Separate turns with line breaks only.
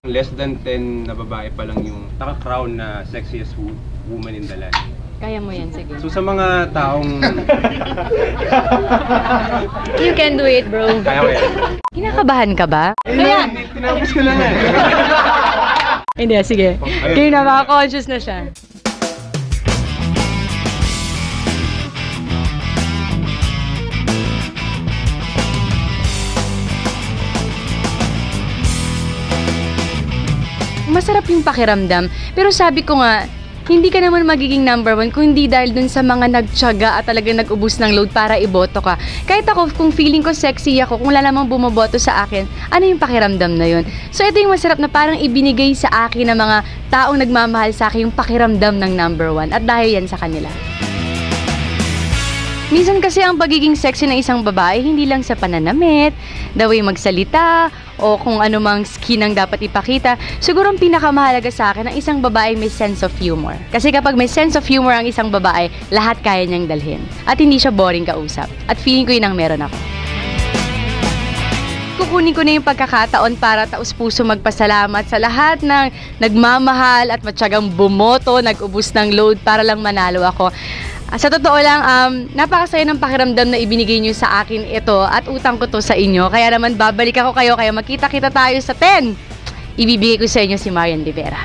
Less than 10 na babae pa lang yung naka-crown na sexiest woman in the land.
Kaya mo yan, sige.
So sa mga taong...
You can do it, bro.
Kaya ko yan.
Kinakabahan ka ba?
Kaya... Tinapos ko lang eh.
Hindi, sige. Kaya na, maka-conscious na siya. Masarap yung pakiramdam. Pero sabi ko nga, hindi ka naman magiging number 1 kung hindi dahil dun sa mga nagtiyaga at talagang nag-ubos ng load para iboto ka. Kahit ako, kung feeling ko sexy ako, kung wala namang bumoboto sa akin, ano yung pakiramdam na yun? So ito yung masarap na parang ibinigay sa akin ng mga taong nagmamahal sa akin yung pakiramdam ng number 1 at dahil yan sa kanila. Minsan kasi ang pagiging sexy ng isang babae, hindi lang sa pananamit, the way magsalita, o kung anumang skin ang dapat ipakita. Siguro ang pinakamahalaga sa akin ang isang babae may sense of humor. Kasi kapag may sense of humor ang isang babae, lahat kaya niyang dalhin. At hindi siya boring kausap. At feeling ko yun ang meron ako. Kukunin ko na yung pagkakataon para taus-puso magpasalamat sa lahat ng nagmamahal at matyagang bumoto, nag-ubos ng load para lang manalo ako. Sa totoo lang, napakasaya ng pakiramdam na ibinigay nyo sa akin ito at utang ko to sa inyo. Kaya naman babalik ako kayo, kaya makita-kita tayo sa 10. Ibibigay ko sa inyo si Marian Rivera.